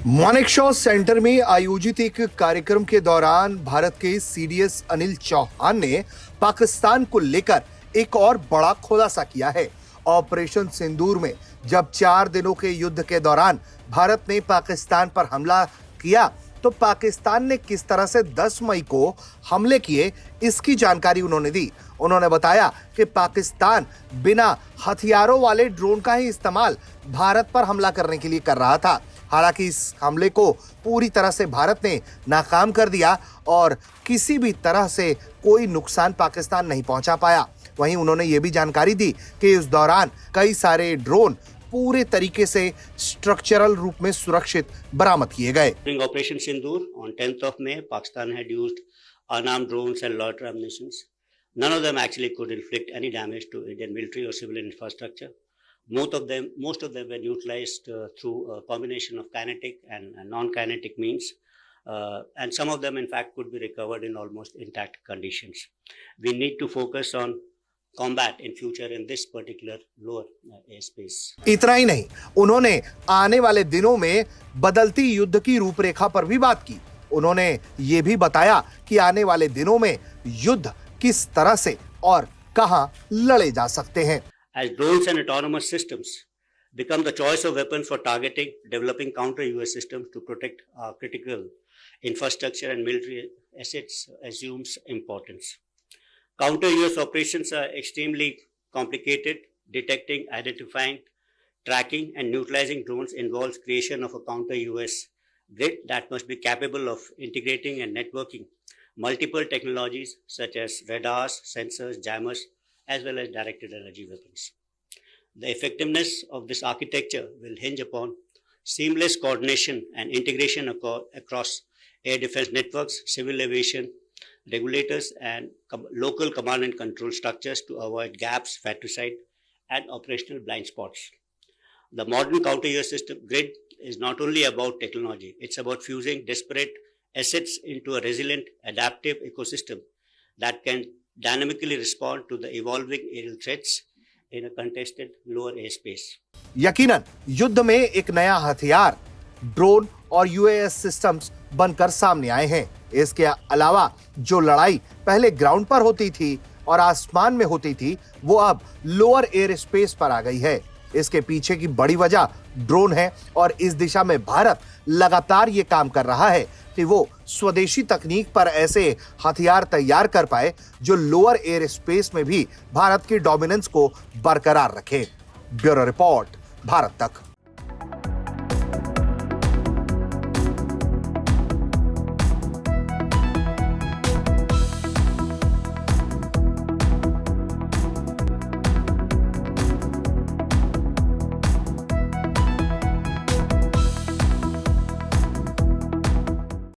Manekshaw centre में आयोजित एक कार्यक्रम के दौरान भारत के सीडीएस अनिल चौहान ने पाकिस्तान को लेकर एक और बड़ा खुलासा किया है। ऑपरेशन सिंदूर में जब 4 दिनों के युद्ध के दौरान भारत ने पाकिस्तान पर हमला किया तो पाकिस्तान ने किस तरह से 10 मई को हमले किए, इसकी जानकारी उन्होंने दी। उन्होंने बताया कि पाकिस्तान बिना हथियारों वाले ड्रोन का ही इस्तेमाल भारत पर हमला करने के लिए कर रहा था। हालांकि इस हमले को पूरी तरह से भारत ने नाकाम कर दिया और किसी भी तरह से कोई नुकसान पाकिस्तान नहीं पहुंचा पाया। वहीं उन्होंने ये भी जानकारी दी कि इस दौरान कई सारे ड्रोन पूरे तरीके से स्ट्रक्चरल रूप में सुरक्षित बरामद किए गए। During Operation Sindoor on 10th of May, Pakistan had used unarmed drones and loiter munitions. None of them actually could inflict any damage to Indian military or civilian infrastructure. Most of them were utilized through a combination of kinetic and non-kinetic means, and some of them, in fact, could be recovered in almost intact conditions. We need to focus on combat in future in this particular lower airspace. इतना ही नहीं, उन्होंने आने वाले दिनों में बदलती युद्ध की रूपरेखा पर भी बात की। उन्होंने ये भी बताया कि आने वाले दिनों में युद्ध किस तरह से और कहां लड़े जा सकते हैं। As drones and autonomous systems become the choice of weapons for targeting, developing counter-UAS systems to protect our critical infrastructure and military assets assumes importance. Counter-UAS operations are extremely complicated. Detecting, identifying, tracking, and neutralizing drones involves creation of a counter-UAS grid that must be capable of integrating and networking multiple technologies such as radars, sensors, jammers, as well as directed energy weapons. The effectiveness of this architecture will hinge upon seamless coordination and integration across air defense networks, civil aviation, regulators, and local command and control structures to avoid gaps, fratricide, and operational blind spots. The modern counter-UAS system grid is not only about technology, it's about fusing disparate assets into a resilient, adaptive ecosystem that can dynamically respond to the evolving aerial threats in a contested lower airspace. यकीनन युद्ध में एक नया हथियार drone और US systems बनकर सामने आए हैं। इसके अलावा जो लड़ाई पहले ग्राउंड पर होती थी और आसमान में होती थी, वो अब लोअर एयर स्पेस पर आ गई है। इसके पीछे की बड़ी वजह ड्रोन है और इस दिशा में भारत लगातार ये काम कर रहा है कि वो स्वदेशी तकनीक पर ऐसे हथियार तैयार कर पाए जो लोअर एयर स्पेस में भी भारत की डोमिनेंस को बरकरार रखे। ब्यूरो रिपोर्ट, भारत तक।